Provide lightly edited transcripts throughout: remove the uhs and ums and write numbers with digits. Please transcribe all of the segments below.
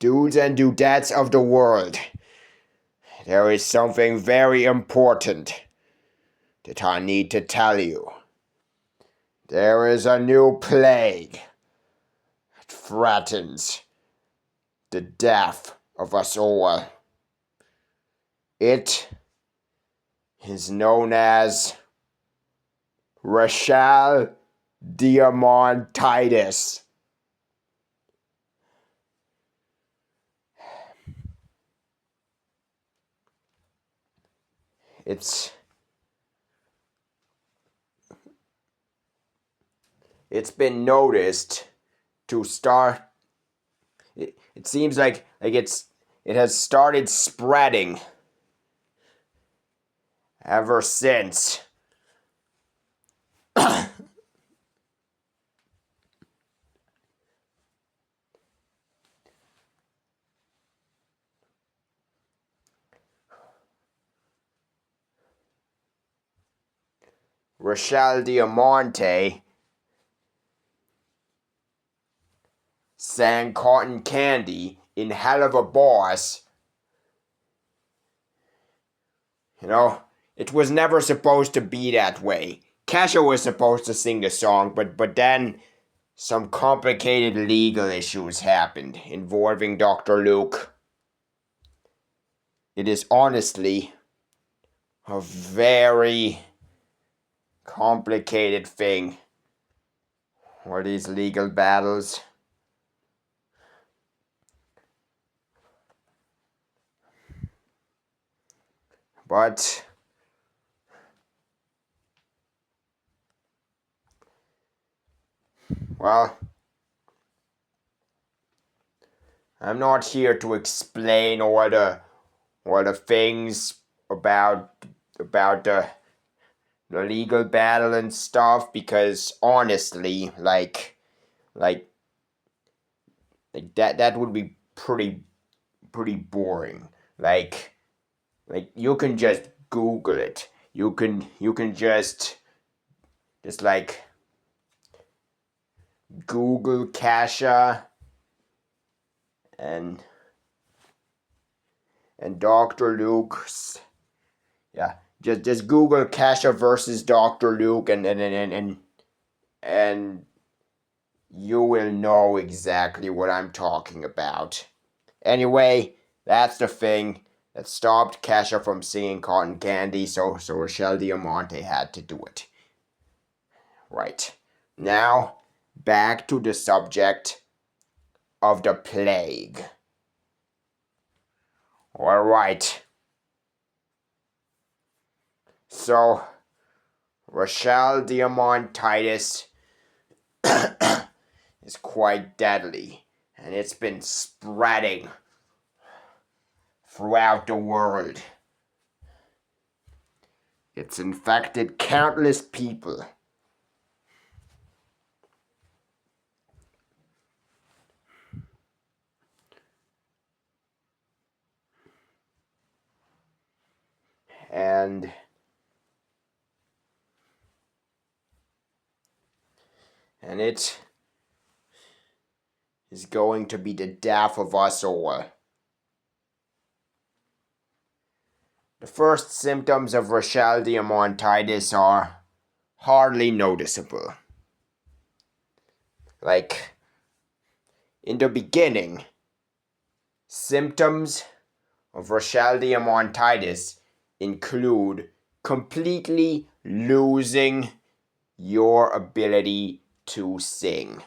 Dudes and dudettes of the world, there is something very important that I need to tell you. There is a new plague that threatens the death of us all. It is known as Rachelle Diamantitis. It's been noticed to start. It seems like it has started spreading ever since. Rachelle Diamante sang Cotton Candy in Hell of a Boss. You know, it was never supposed to be that way. Kesha was supposed to sing the song, but then some complicated legal issues happened involving Dr. Luke. It is honestly a very complicated thing. All these legal battles. But well, I'm not here to explain all the things about the legal battle and stuff, because honestly, like that would be pretty boring. Like you can just Google it. You can just like Google Kesha and Dr. Luke's. Yeah, just Google Kesha versus Dr. Luke and you will know exactly what I'm talking about. Anyway, that's the thing that stopped Kesha from singing Cotton Candy, so Rachelle Diamante had to do it. Right. Now, back to the subject of the plague. Alright. So, Rachelle Diamantitis is quite deadly, and it's been spreading throughout the world. It's infected countless people. And it is going to be the death of us all. The first symptoms of Rachelle Diamantitis are hardly noticeable. Like, in the beginning, symptoms of Rachelle Diamantitis include completely losing your ability to sing.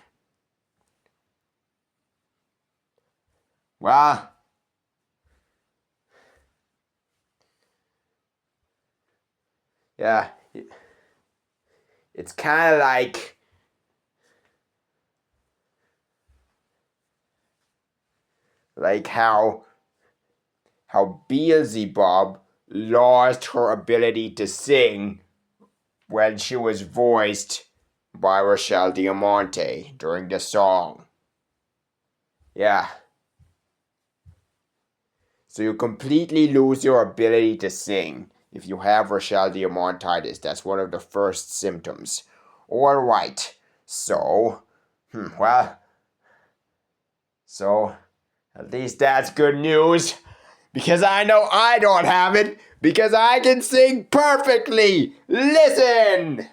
Well, yeah, it's kind of like how Beelzebub lost her ability to sing when she was voiced by Rachelle Diamante during the song. Yeah. So you completely lose your ability to sing if you have Rachelle Diamantitis. That's one of the first symptoms. Alright. So At least that's good news. Because I know I don't have it. Because I can sing perfectly. Listen!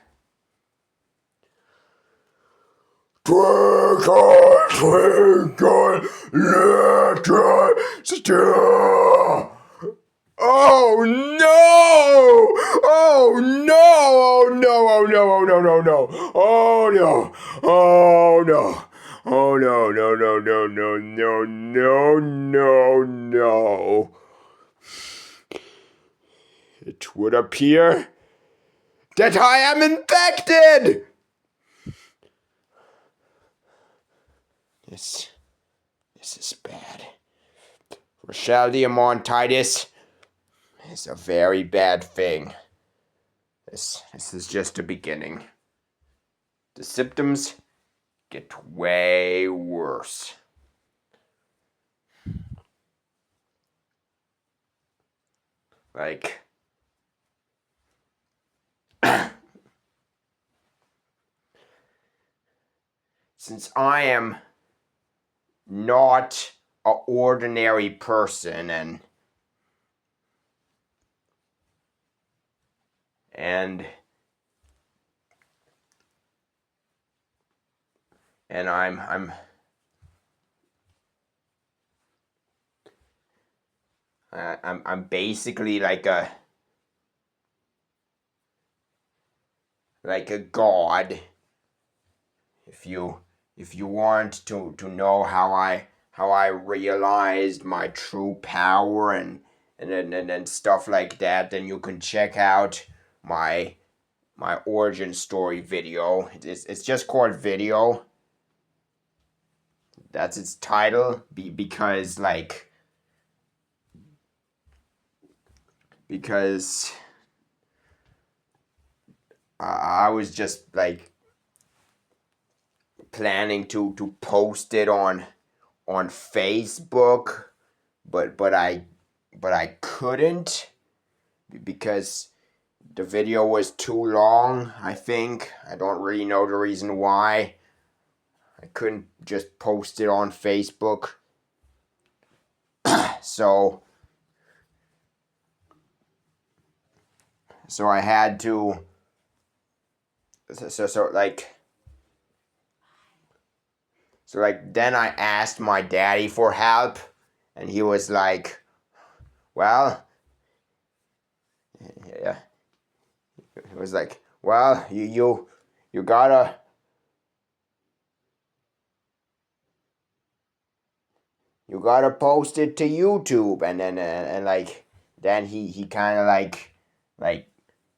Twinkle, twinkle, little star. Oh no! Oh no! Oh no! Oh no! Oh no! No! No! Oh no! Oh no! Oh no! No! No! No! No! No! No! No! No! It would appear that I am infected. This is bad. Rachelle Diamantitis is a very bad thing. This is just the beginning. The symptoms get way worse. Like, since I am not an ordinary person and I'm basically like a god. If you want to know how I realized my true power and stuff like that, then you can check out my origin story video. It's just called video. That's its title because I was just like planning to post it on Facebook, but I couldn't because the video was too long. I think I don't really know the reason why. I couldn't just post it on Facebook. So I had to then I asked my daddy for help, and he was like, well, yeah, he was like, well, you gotta post it to YouTube. And then he kind of like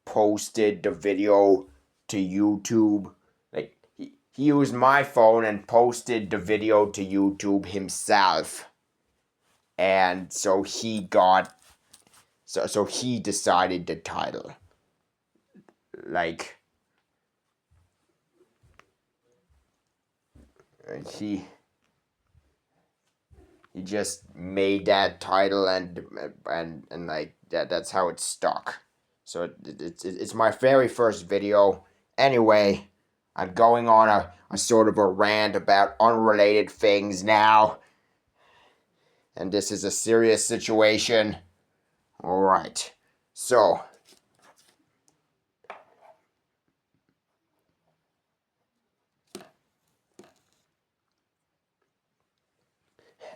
posted the video to YouTube. Like he used my phone and posted the video to YouTube himself. And so he decided the title. Like he just made that title and like that's how it stuck. So it's my very first video. Anyway, I'm going on a sort of a rant about unrelated things now. And this is a serious situation. Alright. So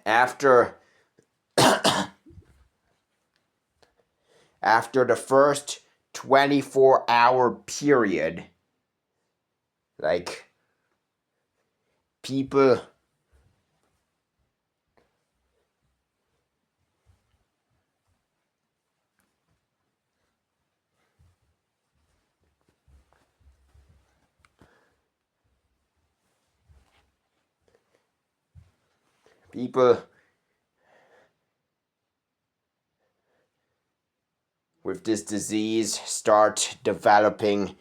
after the first 24-hour period, like people with this disease start developing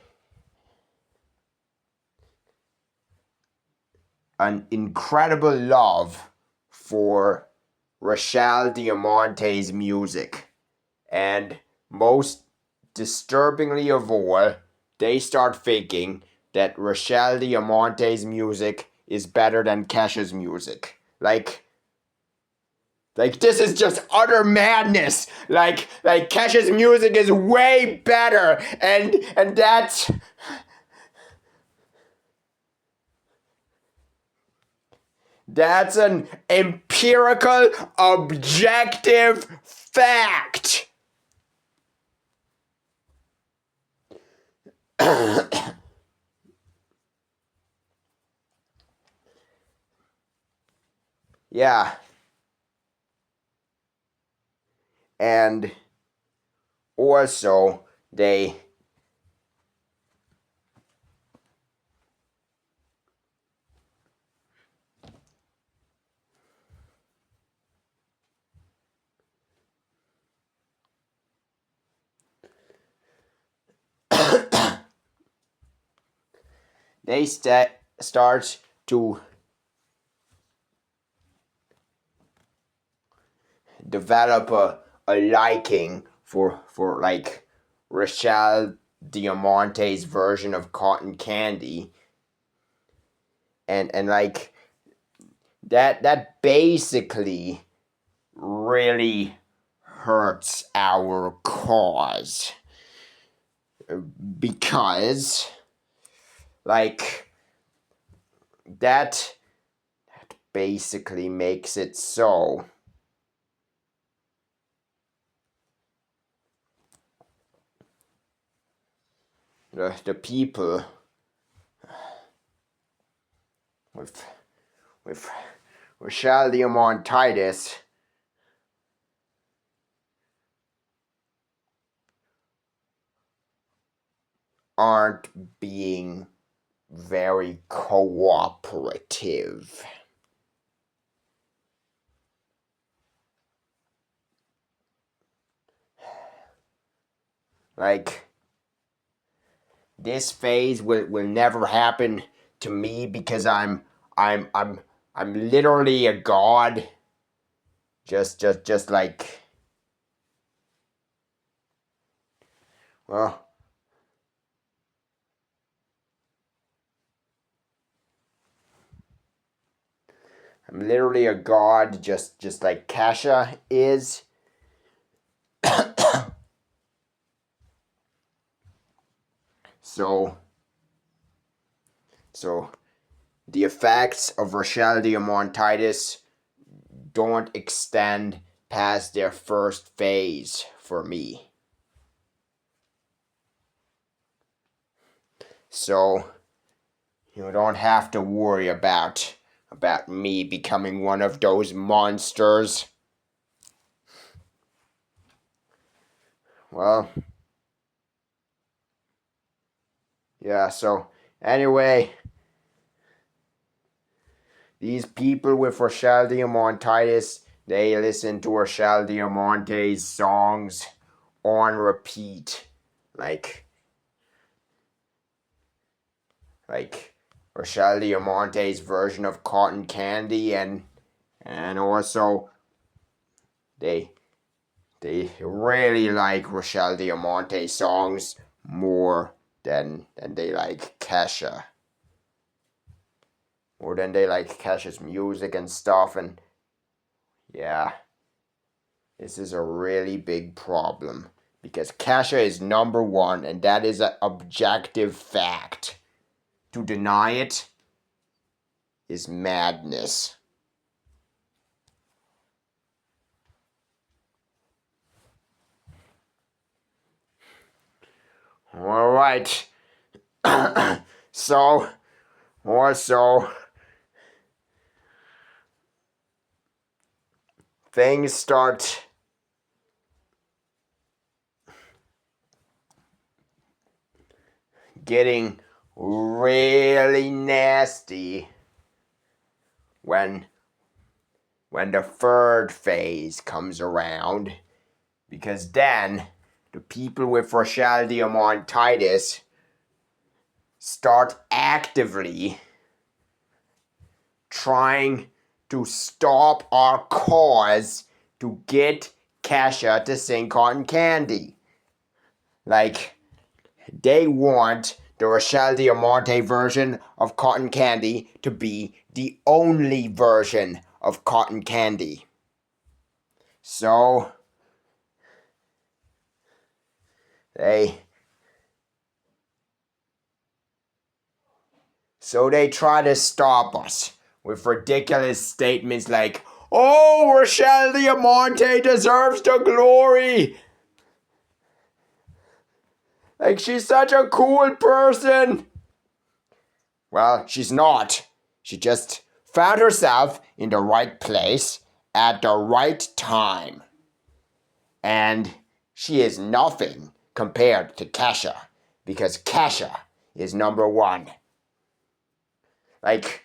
an incredible love for Rachelle Diamantitis' music. And most disturbingly of all, they start thinking that Rachelle Diamantitis' music is better than Kesha's music. Like, Like, this is just utter madness. Like Kesha's music is way better, and that's an empirical, objective fact. Yeah. And also, they start to develop a liking for like Rachelle Diamantitis' version of cotton candy, and like that basically really hurts our cause, because like that basically makes it so the people with Rachelle Diamantitis aren't being very cooperative. Like, this phase will never happen to me because I'm literally a god. Just like, well, I'm literally a god, just like Kesha is. So the effects of Rachelle Diamantitis don't extend past their first phase for me. So you don't have to worry about me becoming one of those monsters. Well, yeah, so anyway, these people with Rachelle Diamantitis, they listen to Rachelle Diamante's songs on repeat. Like Rachelle Diamante's version of Cotton Candy, and also they really like Rachelle Diamante's songs more than they like Kesha. More than they like Kesha's music and stuff, and yeah, this is a really big problem because Kesha is number one, and that is an objective fact. To deny it is madness. All right. So, also, things start getting really nasty when the third phase comes around, because then the people with Rachelle Diamantitis start actively trying to stop our cause to get Kesha to sing Cotton Candy. Like, they want the Rachelle Diamante version of Cotton Candy to be the only version of Cotton Candy. So they try to stop us with ridiculous statements like, "Oh, Rachelle Diamantitis deserves the glory. Like, she's such a cool person." Well, she's not. She just found herself in the right place at the right time. And she is nothing compared to Kesha, because Kesha is number one. Like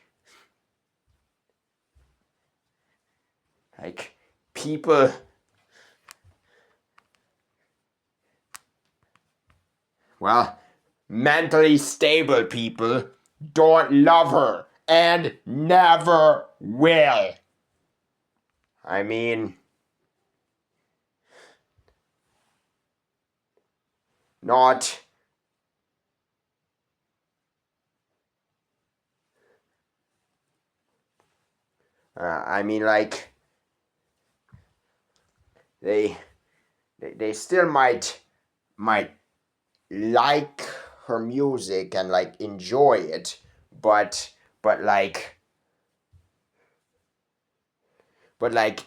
people, well, mentally stable people don't love her and never will. I mean, not. I mean, like, they still might like her music and like enjoy it, but like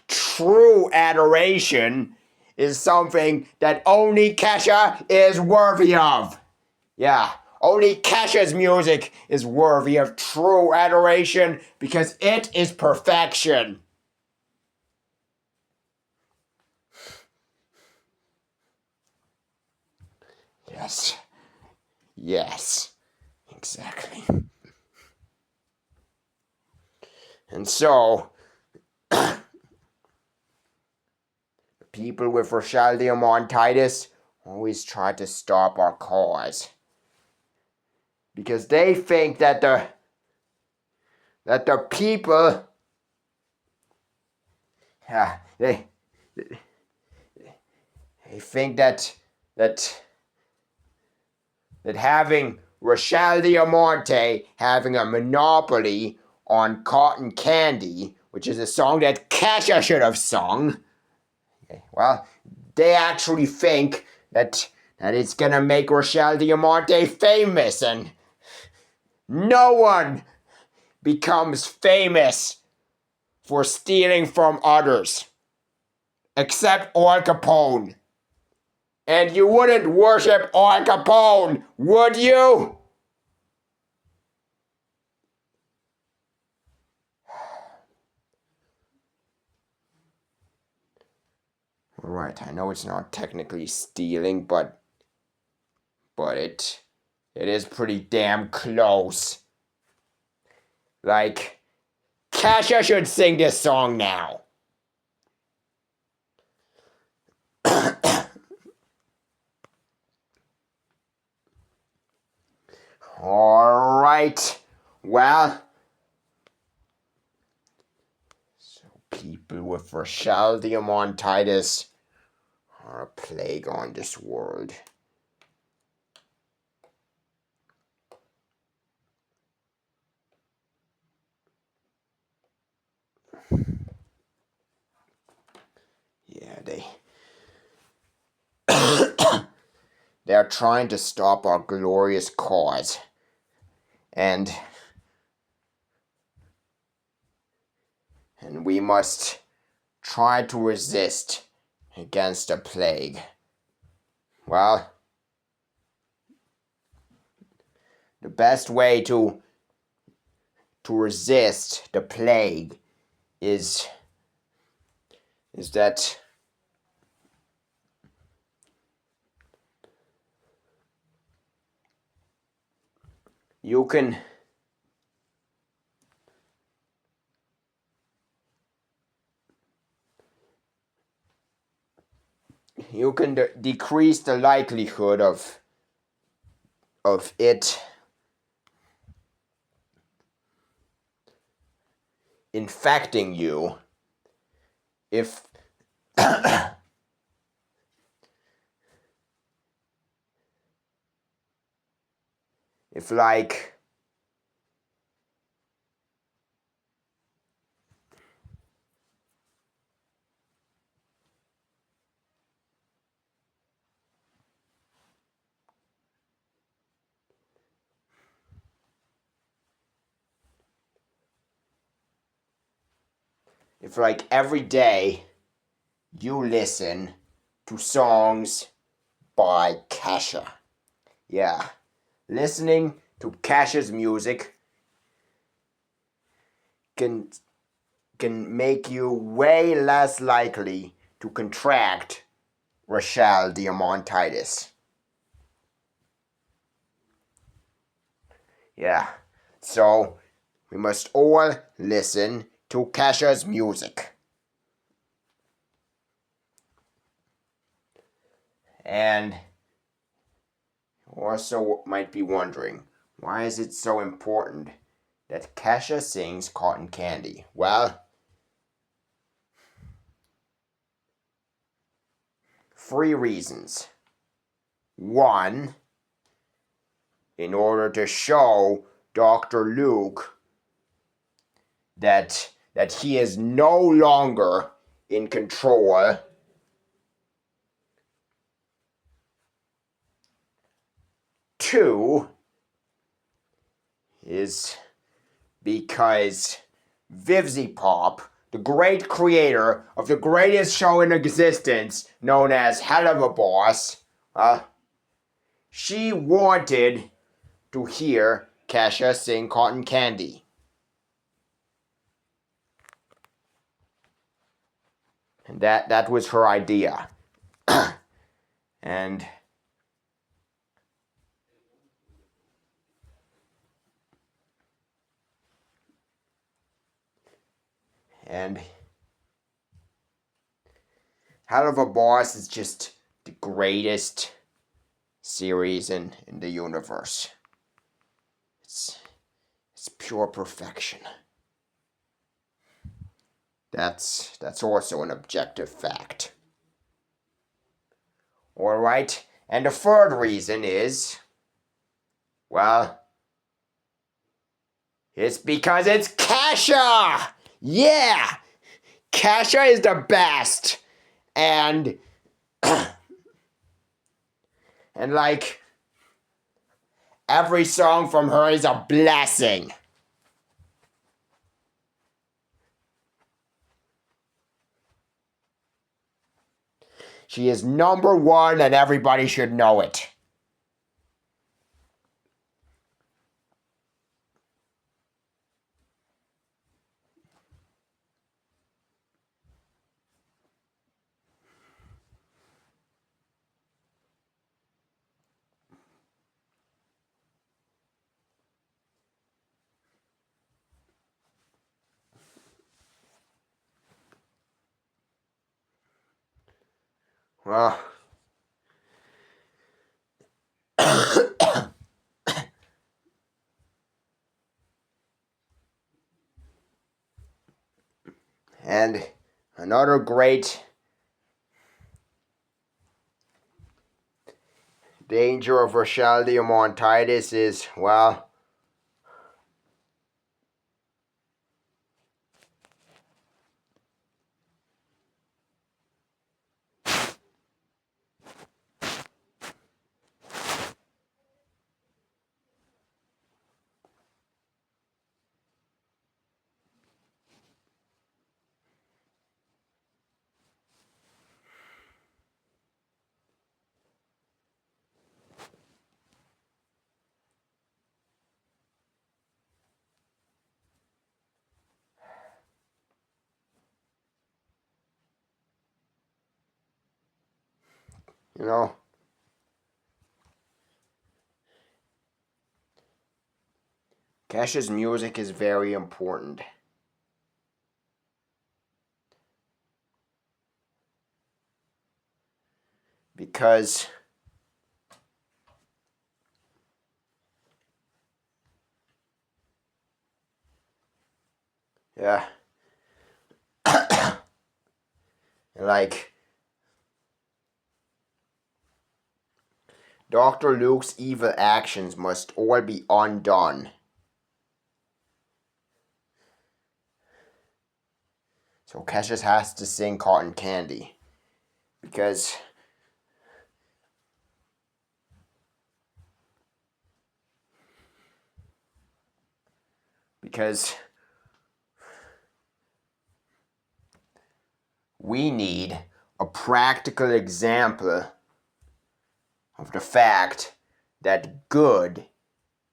true adoration is something that only Kesha is worthy of. Yeah, only Kesha's music is worthy of true adoration because it is perfection. Yes. Yes. Exactly. And so, people with Rachelle Diamantitis always try to stop our cause. Because they think that the people, yeah, they think that having Rachelle Diamante having a monopoly on cotton candy, which is a song that Kesha should have sung, well, they actually think that it's gonna make Rachelle Diamante famous, and no one becomes famous for stealing from others, except Al Capone. And you wouldn't worship Al Capone, would you? Right, I know it's not technically stealing, but it is pretty damn close. Like, Kesha should sing this song now. Alright, well, so people with Rachelle Diamantitis are a plague on this world. Yeah, they're trying to stop our glorious cause. And we must try to resist against the plague. Well, the best way to resist the plague is that you can decrease the likelihood of it infecting you if like if like every day you listen to songs by Kesha. Yeah, listening to Kesha's music can make you way less likely to contract Rachelle Diamantitis. Yeah, so we must all listen to Kesha's music. And also might be wondering, why is it so important that Kesha sings Cotton Candy? Well, 3 reasons. 1, in order to show Dr. Luke that he is no longer in control. 2 is because Vivzy Pop, the great creator of the greatest show in existence, known as Hell of a Boss, she wanted to hear Kesha sing Cotton Candy. And that was her idea. and And Hell of a Boss is just the greatest series in the universe. It's pure perfection. That's also an objective fact. Alright, and the 3rd reason is, well, it's because it's Kesha! Yeah! Kesha is the best! And like, every song from her is a blessing. She is number 1 and everybody should know it. Well, and another great danger of Rachelle Diamantitis is, well, you know, Kesha's music is very important. Because yeah, like Dr. Luke's evil actions must all be undone. So Kesha has to sing Cotton Candy. Because we need a practical example of the fact that good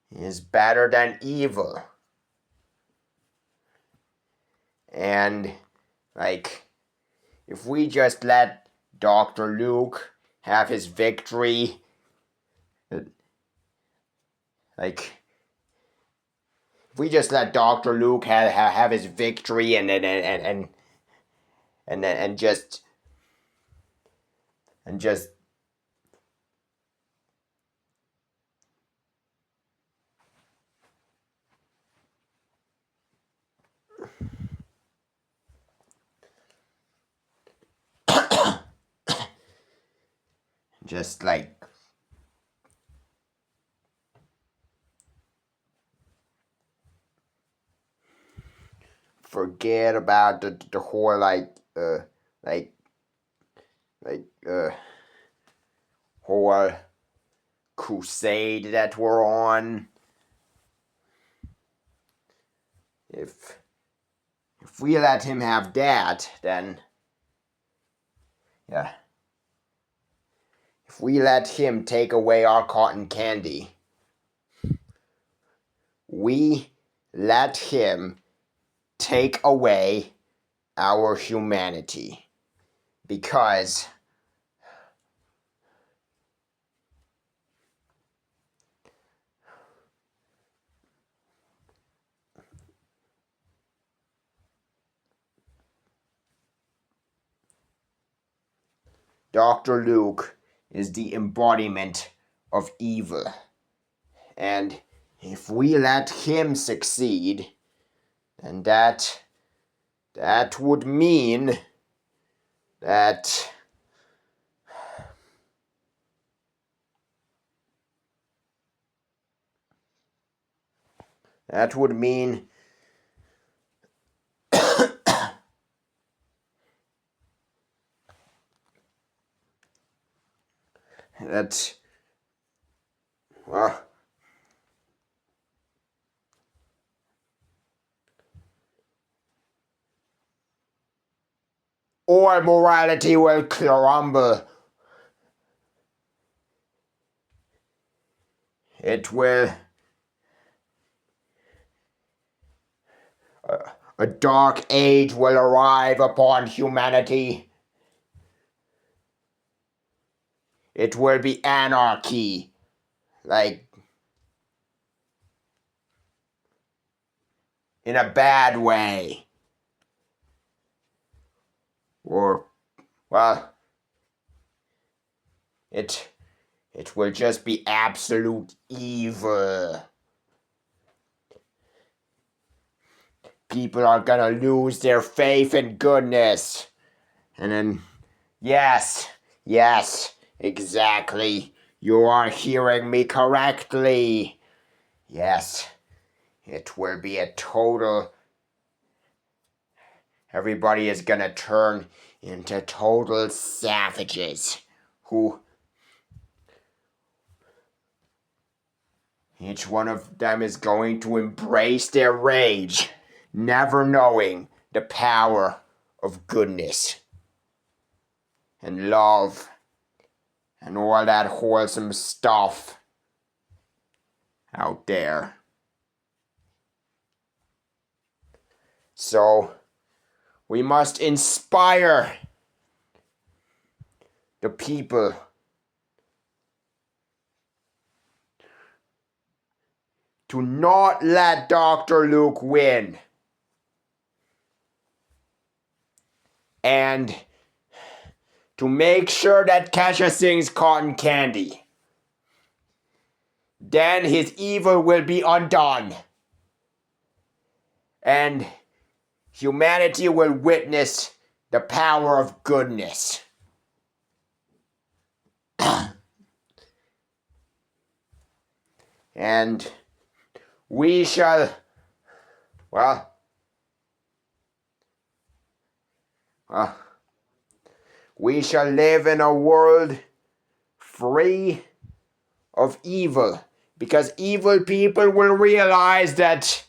is better than evil. And, like, if we just let Dr. Luke have his victory, like, if we just let Dr. Luke have his victory and just like forget about the whole whole crusade that we're on. If we let him have that, then yeah. If we let him take away our cotton candy, we let him take away our humanity. Because Dr. Luke is the embodiment of evil. And if we let him succeed, then that would mean that would mean that, well, all morality will crumble. It will. A dark age will arrive upon humanity. It will be anarchy. Like, in a bad way. Or, well, it will just be absolute evil. People are gonna lose their faith in goodness. And then, yes, exactly. You are hearing me correctly. Yes, it will be a total. Everybody is gonna turn into total savages who. Each one of them is going to embrace their rage, never knowing the power of goodness and love and all that wholesome stuff out there. So, we must inspire the people to not let Dr. Luke win. And to make sure that Kesha sings Cotton Candy. Then his evil will be undone. And humanity will witness the power of goodness. And we shall, we shall live in a world free of evil, because evil people will realize that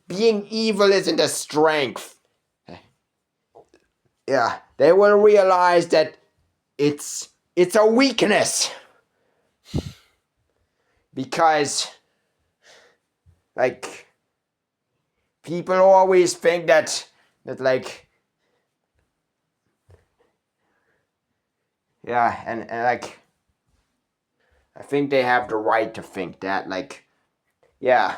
being evil isn't a strength. Yeah, they will realize that it's a weakness. Because, like, people always think that like, yeah, and like, I think they have the right to think that, like, yeah.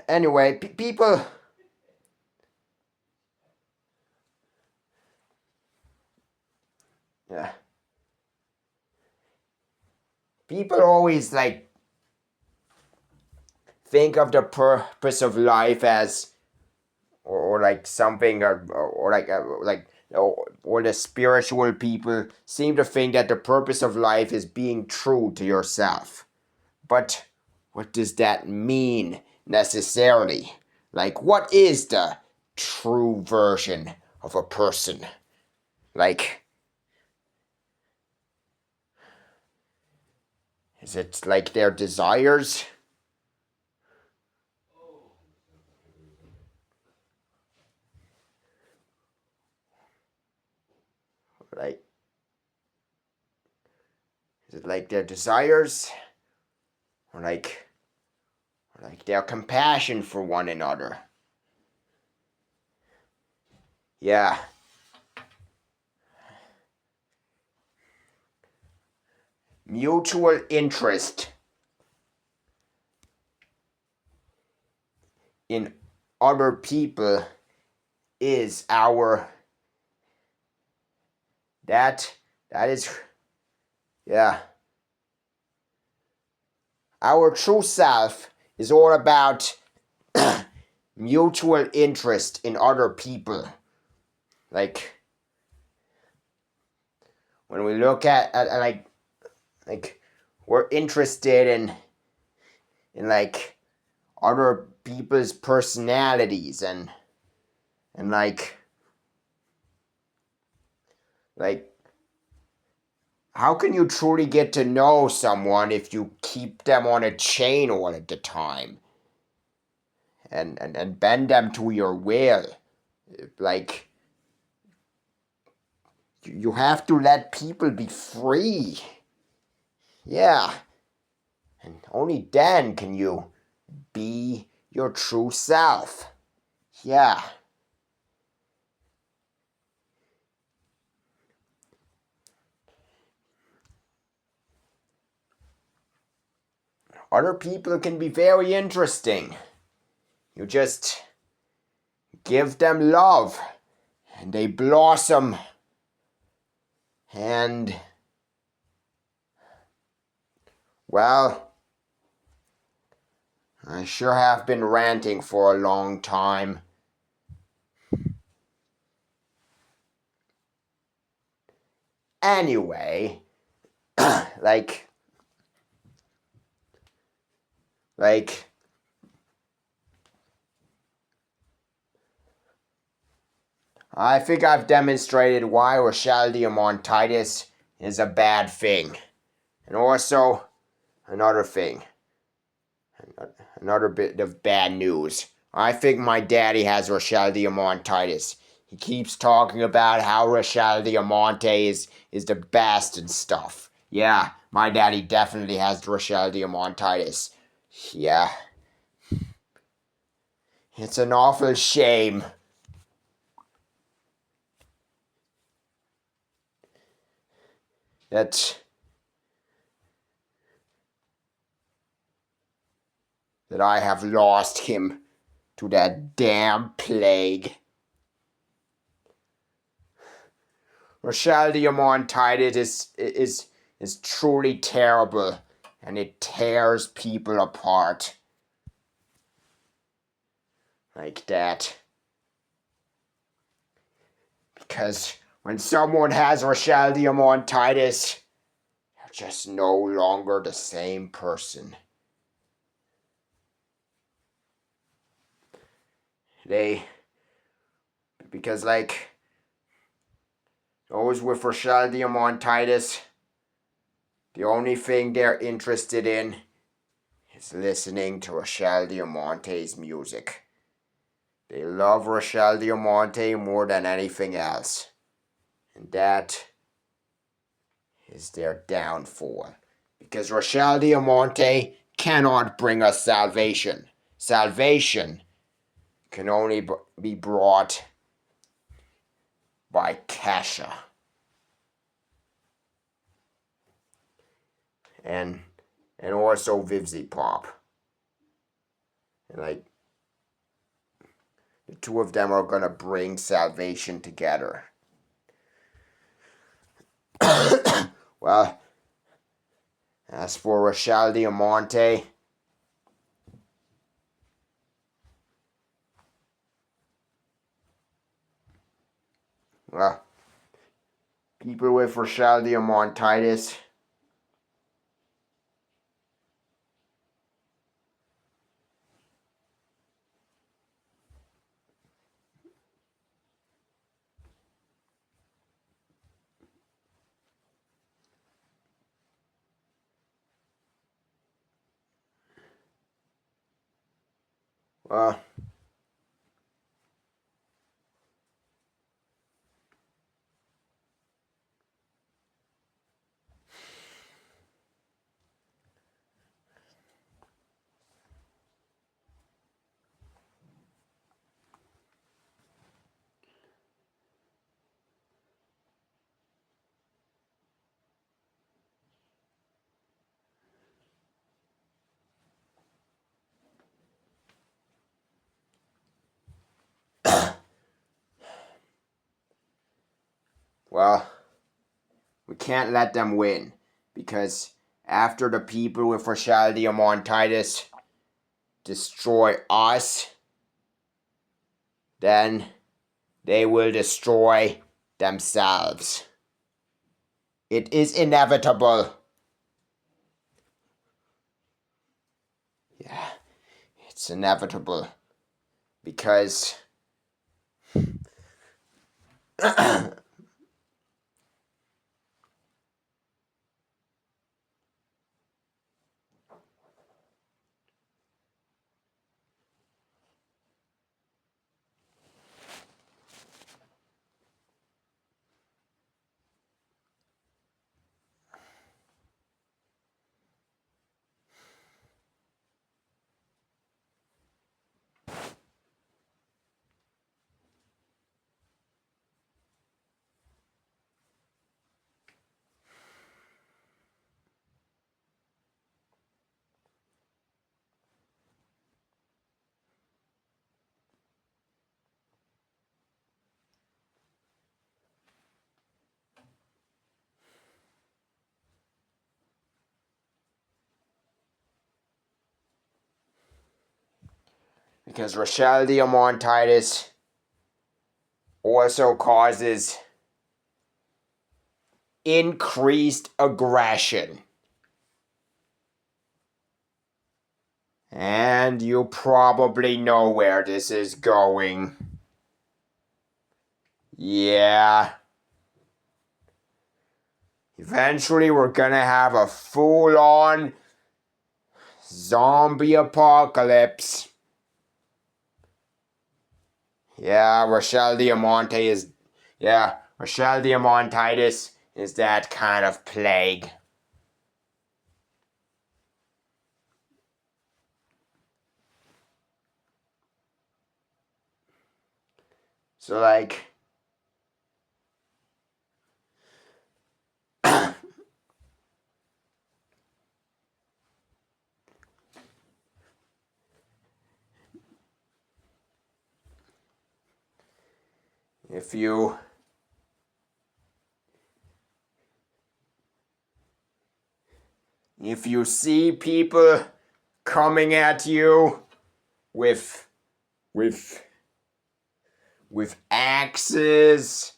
Anyway, people, yeah, people always like think of the purpose of life as, or like something, or like or the spiritual people seem to think that the purpose of life is being true to yourself. But what does that mean necessarily? Like, what is the true version of a person? Like, is it like their desires? Like, is it like their desires? Or like their compassion for one another? Yeah. Mutual interest in other people is our, that is, yeah, our true self is all about mutual interest in other people. Like, when we look at like we're interested in like other people's personalities, and like how can you truly get to know someone if you keep them on a chain all the time and bend them to your will? Like, you have to let people be free. Yeah. And only then can you be your true self. Yeah. Other people can be very interesting. You just give them love and they blossom. And, well, I sure have been ranting for a long time. Anyway, like, like, I think I've demonstrated why Rachelle Diamantitis is a bad thing. And also, another thing, another bit of bad news. I think my daddy has Rachelle Diamantitis. He keeps talking about how Rachelle Diamante is the best and stuff. Yeah, my daddy definitely has Rachelle Diamantitis. Yeah. It's an awful shame. That I have lost him to that damn plague. Rachelle Diamantitis is truly terrible, and it tears people apart. Like that. Because when someone has Rachelle Diamantitis, they're just no longer the same person. Because like, those with Rachelle Diamantitis, the only thing they're interested in is listening to Rachelle Diamanti's music. They love Rachelle Diamanti more than anything else. And that is their downfall. Because Rachelle Diamanti cannot bring us salvation. Salvation can only be brought by Kesha. And also Vivzy Pop. And like, the two of them are gonna bring salvation together. Well, as for Rachelle Diamanti, well, people with Rachelle Diamantitis well, we can't let them win. Because after the people with Rachelle Diamantitis destroy us, then they will destroy themselves. It is inevitable. Yeah, it's inevitable. Because Rachelle Diamantitis also causes increased aggression. And you probably know where this is going. Yeah. Eventually we're gonna have a full-on zombie apocalypse. Yeah, Rachelle Diamantitis is that kind of plague. So like, if you see people coming at you with axes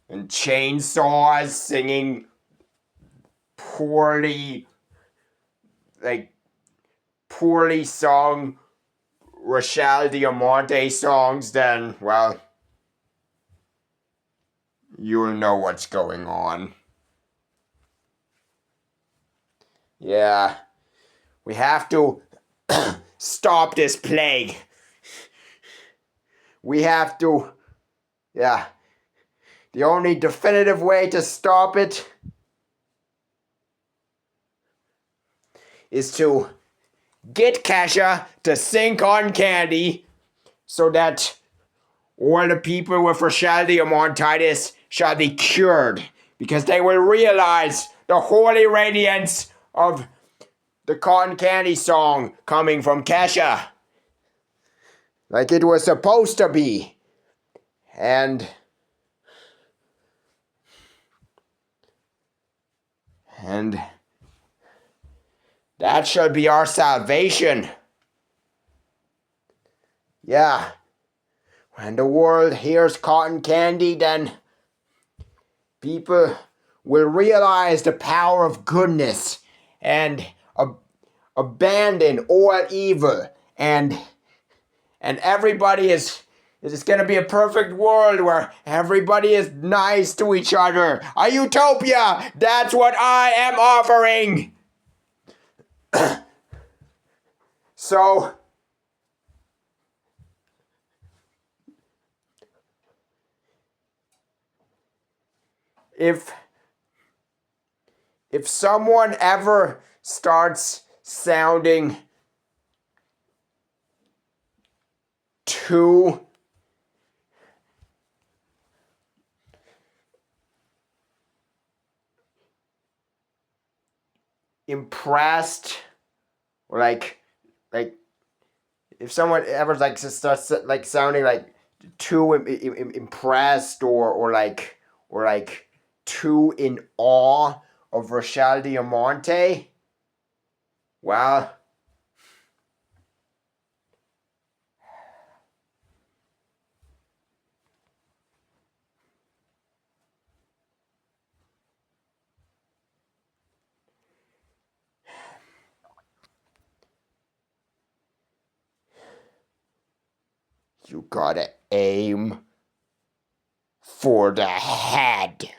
and chainsaws, singing poorly sung Rachelle Diamante songs, then, well, you'll know what's going on. Yeah. We have to stop this plague. We have to, yeah. The only definitive way to stop it is to get Kesha to sing Cotton Candy so that all the people with Rachelle Diamantitis shall be cured, because they will realize the holy radiance of the Cotton Candy song coming from Kesha, like it was supposed to be. And that shall be our salvation. Yeah. When the world hears Cotton Candy, then people will realize the power of goodness and abandon all evil, and everybody is. It's going to be a perfect world where everybody is nice to each other. A utopia! That's what I am offering! So, if someone ever starts sounding too impressed, or like if someone ever like starts like sounding like too impressed, or like too in awe of Rachelle Diamante, well, you gotta aim for the head.